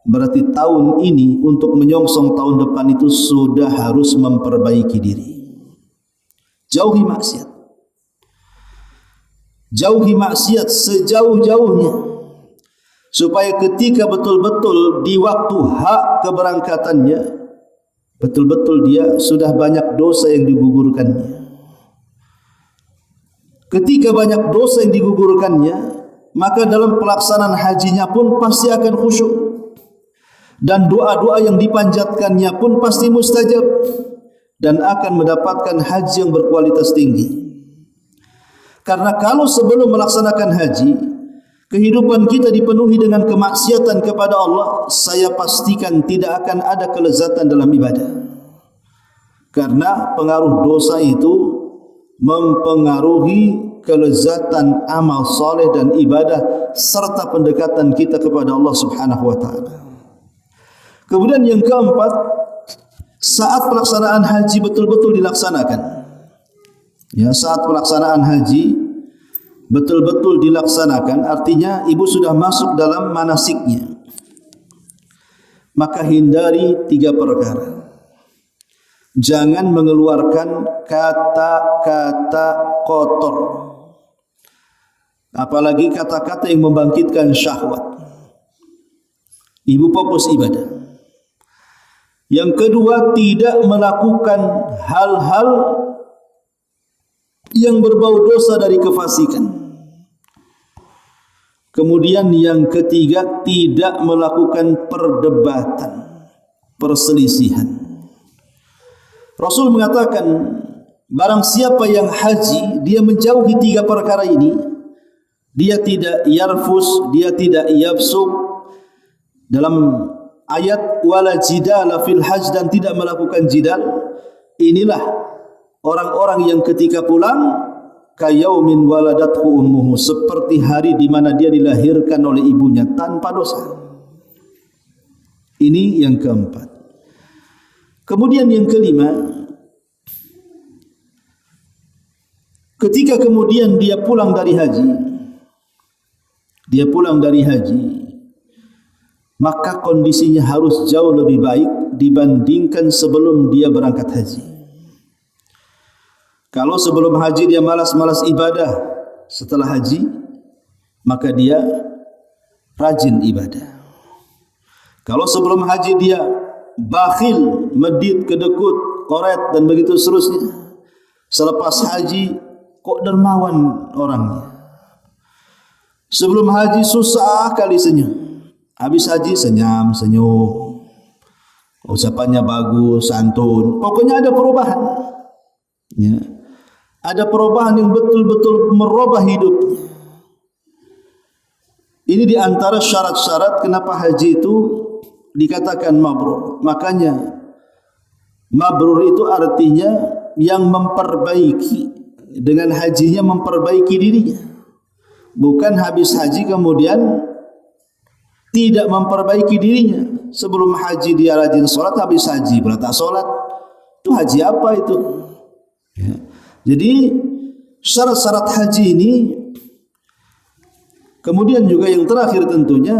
Speaker 1: Berarti tahun ini untuk menyongsong tahun depan itu sudah harus memperbaiki diri. Jauhi maksiat. Jauhi maksiat sejauh-jauhnya. Supaya ketika betul-betul di waktu hak keberangkatannya, betul-betul dia sudah banyak dosa yang digugurkannya. Ketika banyak dosa yang digugurkannya, maka dalam pelaksanaan hajinya pun pasti akan khusyuk. Dan doa-doa yang dipanjatkannya pun pasti mustajab. Dan akan mendapatkan haji yang berkualitas tinggi. Karena kalau sebelum melaksanakan haji, kehidupan kita dipenuhi dengan kemaksiatan kepada Allah, saya pastikan tidak akan ada kelezatan dalam ibadah. Karena pengaruh dosa itu mempengaruhi kelezatan amal soleh dan ibadah serta pendekatan kita kepada Allah Subhanahu wa taala. Kemudian yang keempat, saat pelaksanaan haji betul-betul dilaksanakan. Ya, saat pelaksanaan haji betul-betul dilaksanakan, artinya ibu sudah masuk dalam manasiknya. Maka hindari 3 perkara. Jangan mengeluarkan kata-kata kotor, apalagi kata-kata yang membangkitkan syahwat. Ibu fokus ibadah. Yang kedua, tidak melakukan hal-hal yang berbau dosa dari kefasikan. Kemudian yang ketiga, tidak melakukan perdebatan, perselisihan. Rasul mengatakan, barang siapa yang haji, dia menjauhi 3 perkara ini. Dia tidak yarfus, dia tidak yafsuk. Dalam ayat wala jidala fil hajj, dan tidak melakukan jidal. Inilah orang-orang yang ketika pulang kayaumin waladathu ummuhu, seperti hari di mana dia dilahirkan oleh ibunya tanpa dosa. Ini yang keempat. Kemudian yang kelima, ketika kemudian dia pulang dari haji, maka kondisinya harus jauh lebih baik dibandingkan sebelum dia berangkat haji. Kalau sebelum haji dia malas-malas ibadah, setelah haji maka dia rajin ibadah. Kalau sebelum haji dia bakhil, medit, kedekut, koret dan begitu seterusnya, selepas haji kok dermawan orangnya. Sebelum haji susah kali senyum, habis haji senyum, ucapannya bagus, santun, pokoknya ada perubahan. Ya. Ada perubahan yang betul-betul merubah hidupnya. Ini di antara syarat-syarat kenapa haji itu dikatakan mabrur. Makanya mabrur itu artinya yang memperbaiki, dengan hajinya memperbaiki dirinya. Bukan habis haji kemudian tidak memperbaiki dirinya. Sebelum haji dia rajin sholat, habis haji berata sholat. Itu haji apa itu? Ya. Jadi syarat-syarat haji ini, kemudian juga yang terakhir tentunya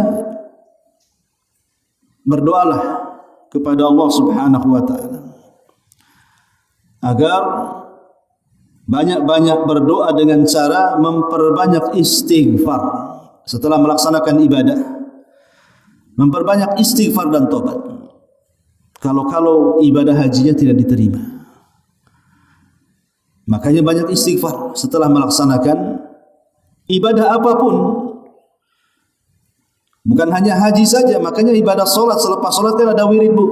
Speaker 1: berdoalah kepada Allah Subhanahu wa taala agar banyak-banyak berdoa dengan cara memperbanyak istighfar setelah melaksanakan ibadah. Memperbanyak istighfar dan tobat. Kalau ibadah hajinya tidak diterima, makanya banyak istighfar setelah melaksanakan ibadah apapun. Bukan hanya haji saja, makanya ibadah solat, selepas solat kan ada wirid, Bu.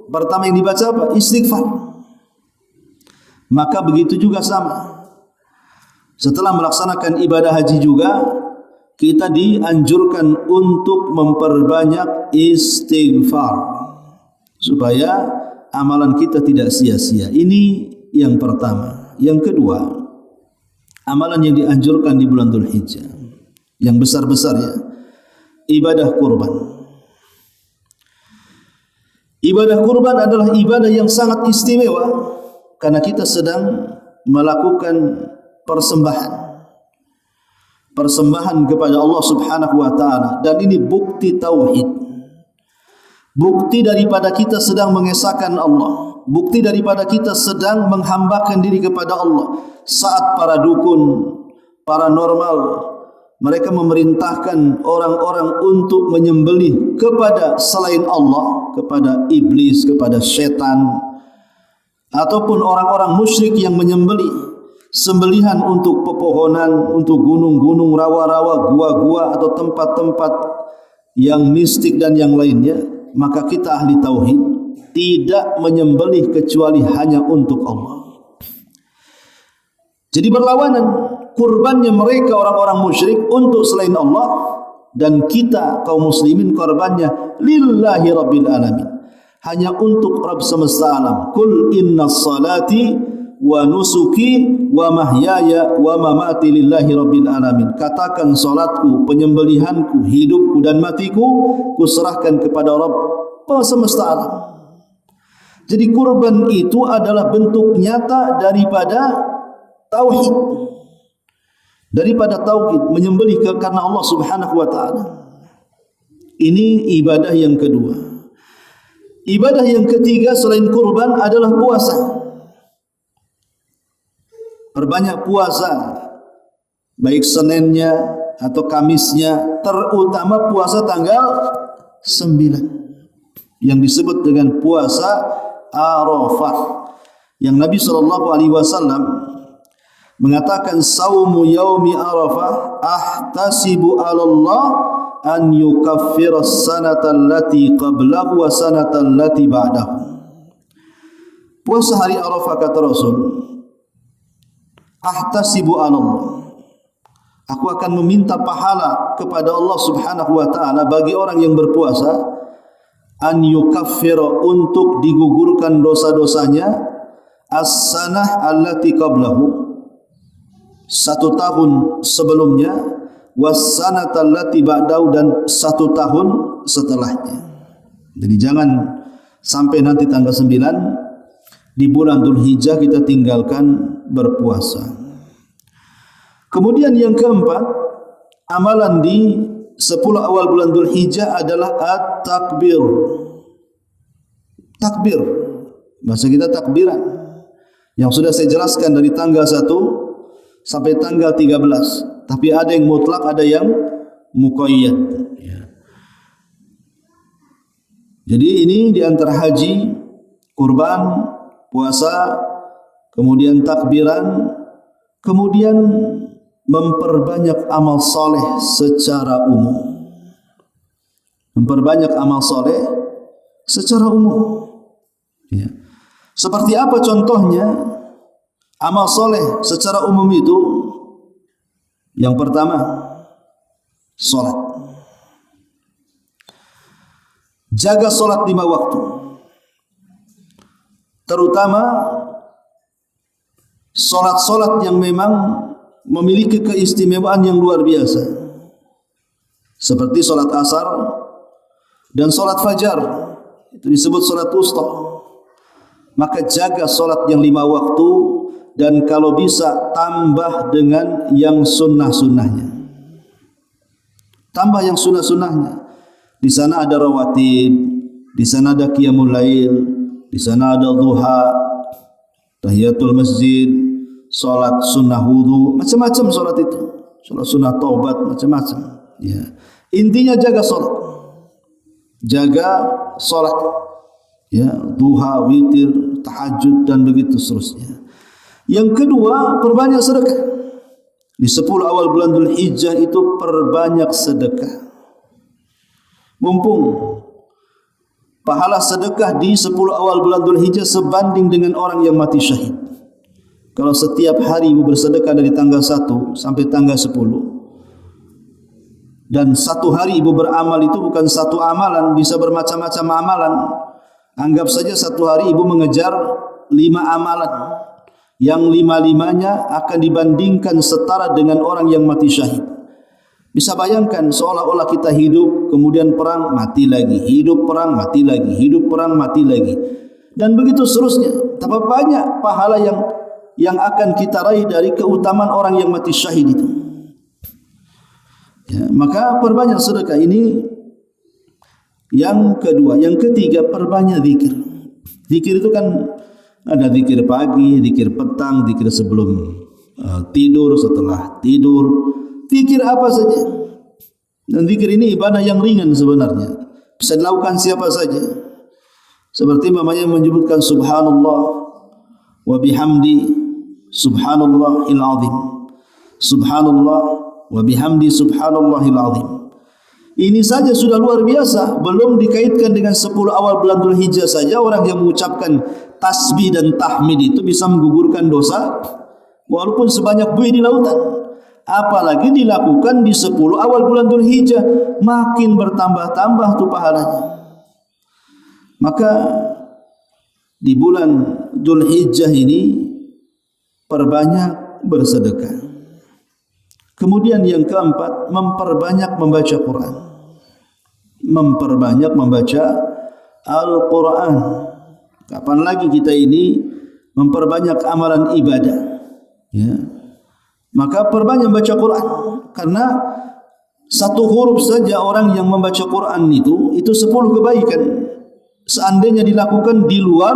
Speaker 1: Pertama yang dibaca apa? Istighfar. Maka begitu juga sama. Setelah melaksanakan ibadah haji juga, kita dianjurkan untuk memperbanyak istighfar supaya amalan kita tidak sia-sia. Ini yang pertama. Yang kedua, amalan yang dianjurkan di bulan Dzulhijjah yang besar-besarnya, ibadah kurban. Ibadah kurban adalah ibadah yang sangat istimewa karena kita sedang melakukan persembahan kepada Allah Subhanahu wa taala, dan ini bukti tauhid. Bukti daripada kita sedang mengesahkan Allah, bukti daripada kita sedang menghambakan diri kepada Allah. Saat para dukun, paranormal, mereka memerintahkan orang-orang untuk menyembelih kepada selain Allah, kepada iblis, kepada setan, ataupun orang-orang musyrik yang menyembelih sembelihan untuk pepohonan, untuk gunung-gunung, rawa-rawa, gua-gua atau tempat-tempat yang mistik dan yang lainnya. Maka kita ahli tauhid tidak menyembelih kecuali hanya untuk Allah. Jadi berlawanan kurbannya mereka orang-orang musyrik untuk selain Allah, dan kita kaum muslimin korbannya lillahi rabbil alamin, hanya untuk Rabb semesta alam. Kul inna salati wa nusuki wa mahyaya wa mamati lillahi rabbil alamin. Katakan salatku, penyembelihanku, hidupku dan matiku kuserahkan kepada Rabb semesta alam. Jadi kurban itu adalah bentuk nyata daripada tauhid. Daripada tauhid, menyembelih karena Allah Subhanahu wa taala. Ini ibadah yang kedua. Ibadah yang ketiga selain kurban adalah puasa. Perbanyak puasa, baik Seninnya atau Kamisnya, terutama puasa tanggal 9 yang disebut dengan puasa Arafah, yang Nabi SAW mengatakan saumu yaumi Arafah ahtasibu 'ala Allah an yukaffira as-sanata allati qablahu wa sanata allati ba'dahu. Puasa hari Arafah, kata Rasul, ahtasibu 'ala Allah, aku akan meminta pahala kepada Allah Subhanahu wa taala bagi orang yang berpuasa, an yukaffira, untuk digugurkan dosa-dosanya, as-sanah allati qablahu, 1 tahun sebelumnya, was-sanata allati ba'dahu, dan 1 tahun setelahnya. Jadi jangan sampai nanti tanggal 9 di bulan Dzulhijjah kita tinggalkan berpuasa. Kemudian yang keempat, amalan di 10 awal bulan Dzulhijjah adalah at-takbir. Takbir, bahasa kita takbiran, yang sudah saya jelaskan dari tanggal 1 sampai tanggal 13. Tapi ada yang mutlak, ada yang muqayyad. Jadi ini di antara haji, kurban, puasa, kemudian takbiran, kemudian memperbanyak amal soleh secara umum. Memperbanyak amal soleh secara umum. Ya. Seperti apa contohnya amal soleh secara umum itu? Yang pertama, solat. Jaga solat 5 waktu. Terutama solat-solat yang memang memiliki keistimewaan yang luar biasa, seperti solat asar dan solat fajar, itu disebut solat wusta. Maka jaga solat yang 5 waktu, dan kalau bisa tambah dengan yang sunnah-sunnahnya. Tambah yang sunnah-sunnahnya. Di sana ada rawatib, di sana ada qiyamul lail, di sana ada duha, tahiyatul masjid, salat sunnah wudu, macam-macam salat itu. Salat sunnah taubat, macam-macam. Ya. Intinya jaga salat. Jaga salat. Ya, duha, witir, tahajud dan begitu seterusnya. Yang kedua, perbanyak sedekah. Di 10 awal bulan Dzulhijjah itu perbanyak sedekah. Mumpung pahala sedekah di 10 awal bulan Dzulhijjah sebanding dengan orang yang mati syahid. Kalau setiap hari ibu bersedekah dari tanggal 1 sampai tanggal 10, dan 1 hari ibu beramal, itu bukan 1 amalan, bisa bermacam-macam amalan. Anggap saja 1 hari ibu mengejar 5 amalan, yang 5-5-nya akan dibandingkan setara dengan orang yang mati syahid. Bisa bayangkan seolah-olah kita hidup, kemudian perang, mati lagi, hidup, perang, mati lagi, hidup, perang, mati lagi, dan begitu seterusnya. Betapa banyak pahala yang akan kita raih dari keutamaan orang yang mati syahid itu. Ya, maka perbanyak sedekah. Ini yang kedua. Yang ketiga, perbanyak zikir. Zikir itu kan ada zikir pagi, zikir petang, zikir sebelum tidur, setelah tidur, zikir apa saja. Dan zikir ini ibadah yang ringan sebenarnya, bisa dilakukan siapa saja. Seperti mamanya menyebutkan subhanallah wa bihamdi subhanallahil azim, subhanallah wa bihamdi subhanallahil azim. Ini saja sudah luar biasa. Belum dikaitkan dengan 10 awal bulan Dzulhijjah saja, orang yang mengucapkan tasbih dan tahmid itu bisa menggugurkan dosa walaupun sebanyak buih di lautan. Apalagi dilakukan di 10 awal bulan Dzulhijjah, makin bertambah-tambah tuh pahalanya. Maka di bulan Dzulhijjah ini perbanyak bersedekah. Kemudian yang keempat, memperbanyak membaca Quran. Memperbanyak membaca Al-Quran. Kapan lagi kita ini memperbanyak amalan ibadah? Ya. Maka perbanyak baca Quran, karena satu huruf saja orang yang membaca Quran itu 10 kebaikan. Seandainya dilakukan di luar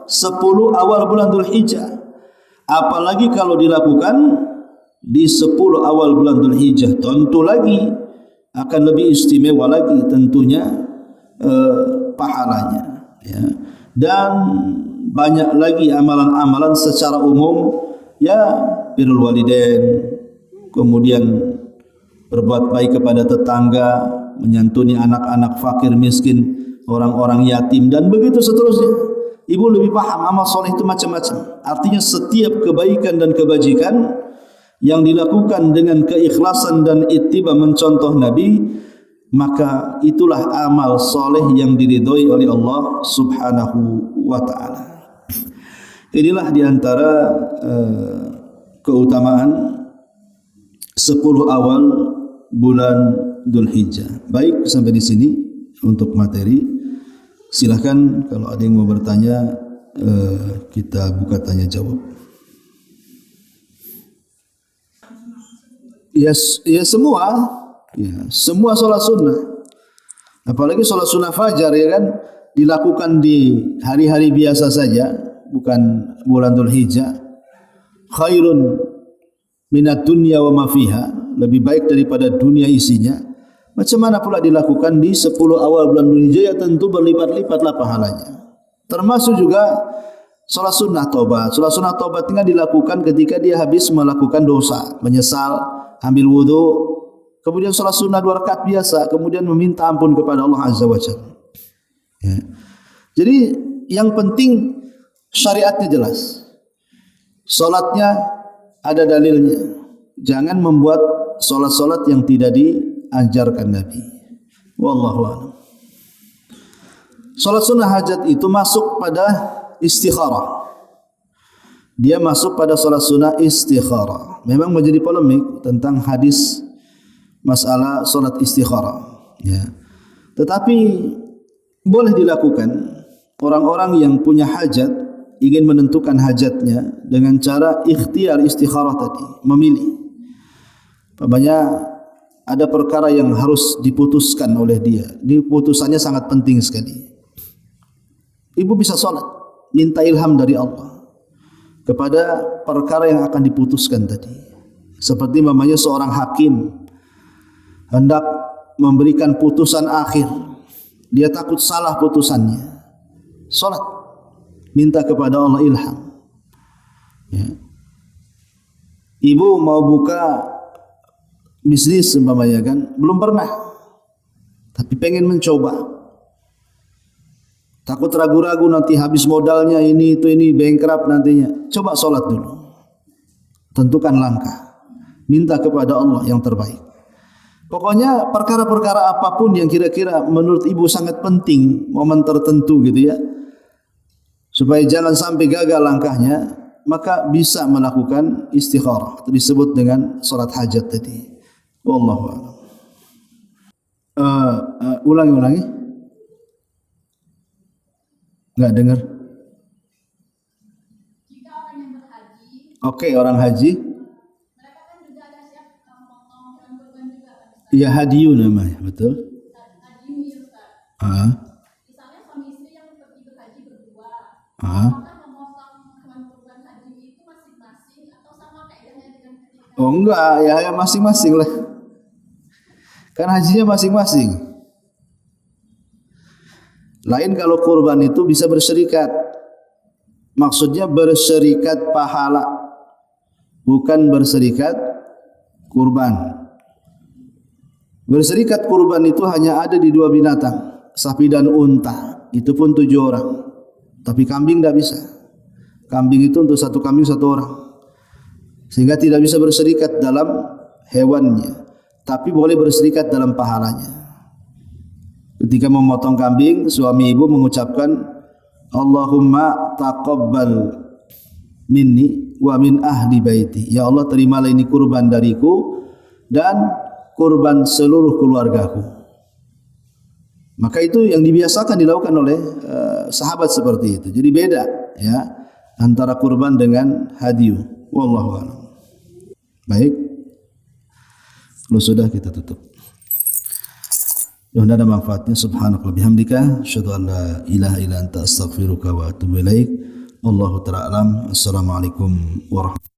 Speaker 1: 10 awal bulan Dzulhijjah, apalagi kalau dilakukan di 10 awal bulan Dzulhijjah, tentu lagi akan lebih istimewa lagi tentunya pahalanya, ya. Dan banyak lagi amalan-amalan secara umum, ya, birrul walidain, kemudian berbuat baik kepada tetangga, menyantuni anak-anak fakir miskin, orang-orang yatim, dan begitu seterusnya. Ibu lebih paham amal soleh itu macam-macam. Artinya setiap kebaikan dan kebajikan yang dilakukan dengan keikhlasan dan ittiba mencontoh Nabi, maka itulah amal soleh yang diridhoi oleh Allah Subhanahu wa ta'ala. Inilah diantara keutamaan 10 awal bulan Dzulhijjah. Baik, sampai di sini untuk materi. Silakan kalau ada yang mau bertanya, kita buka tanya jawab. Ya semua, ya semua sholat sunnah. Apalagi sholat sunnah fajar, ya kan, dilakukan di hari-hari biasa saja, bukan bulan Dzulhijjah. Khairun minad dunya wa ma fiha, lebih baik daripada dunia isinya. Macam mana pula dilakukan di 10 awal bulan Dzulhijjah, ya tentu berlipat-lipatlah pahalanya. Termasuk juga salat sunnah taubat. Salat sunnah taubat tinggal dilakukan ketika dia habis melakukan dosa, menyesal, ambil wudu, kemudian salat sunnah 2 rakaat biasa, kemudian meminta ampun kepada Allah Azza wa Jalla. Ya. Jadi yang penting syariatnya jelas. Salatnya ada dalilnya. Jangan membuat salat-salat yang tidak diajarkan Nabi. Wallahu a'lam. Salat sunnah hajat itu masuk pada istikharah. Dia masuk pada salat sunnah istikharah. Memang menjadi polemik tentang hadis masalah salat istikharah, ya. Tetapi boleh dilakukan. Orang-orang yang punya hajat ingin menentukan hajatnya dengan cara ikhtiar istikharah tadi, memilih. Umpamanya ada perkara yang harus diputuskan oleh dia. Putusannya sangat penting sekali. Ibu bisa sholat, minta ilham dari Allah kepada perkara yang akan diputuskan tadi. Seperti umpamanya seorang hakim hendak memberikan putusan akhir, dia takut salah putusannya, sholat, minta kepada Allah ilham. Ya. Ibu mau buka bisnis umpamanya, kan, belum pernah, tapi pengen mencoba. Takut ragu-ragu nanti habis modalnya, ini bankrupt nantinya. Coba sholat dulu. Tentukan langkah. Minta kepada Allah yang terbaik. Pokoknya perkara-perkara apapun yang kira-kira menurut ibu sangat penting, momen tertentu gitu ya, supaya jangan sampai gagal langkahnya, maka bisa melakukan istikharah. Disebut dengan sholat hajat tadi. Wallahu a'lam. Ulangi. Enggak dengar. Jika orang yang berhaji. Oke, orang haji. Mereka kan juga ada siap memotong hewan kurban juga, kan? Iya, hadiyu namanya, betul. Hadiyu ya, Ustaz. Misalnya suami istri yang pergi berhaji berdua. Apakah memotong hewan kurban haji itu masing-masing atau sama kaidahnya dengan ketika? Oh enggak, ya masing-masing lah. Kan hajinya masing-masing. Lain kalau kurban itu bisa berserikat. Maksudnya berserikat pahala, bukan berserikat kurban. Berserikat kurban itu hanya ada di 2 binatang, sapi dan unta. Itu pun 7 orang. Tapi kambing tidak bisa. Kambing itu untuk satu kambing 1 orang. Sehingga tidak bisa berserikat dalam hewannya, tapi boleh berserikat dalam pahalanya. Ketika memotong kambing, suami ibu mengucapkan Allahumma taqabbal minni wa min ahli baiti. Ya Allah, terimalah ini kurban dariku dan kurban seluruh keluargaku. Maka itu yang dibiasakan dilakukan oleh sahabat seperti itu. Jadi beda ya antara kurban dengan hadiyu. Wallahu a'lam. Baik. Kalau sudah kita tutup. Mudah-mudahan ada manfaatnya. Subhanakallahumma bihamdika asyhadu an la ilaha illa anta astaghfiruka wa atubu ilaik. Wallahu ta'ala alam. Assalamualaikum warahmatullahi wabarakatuh.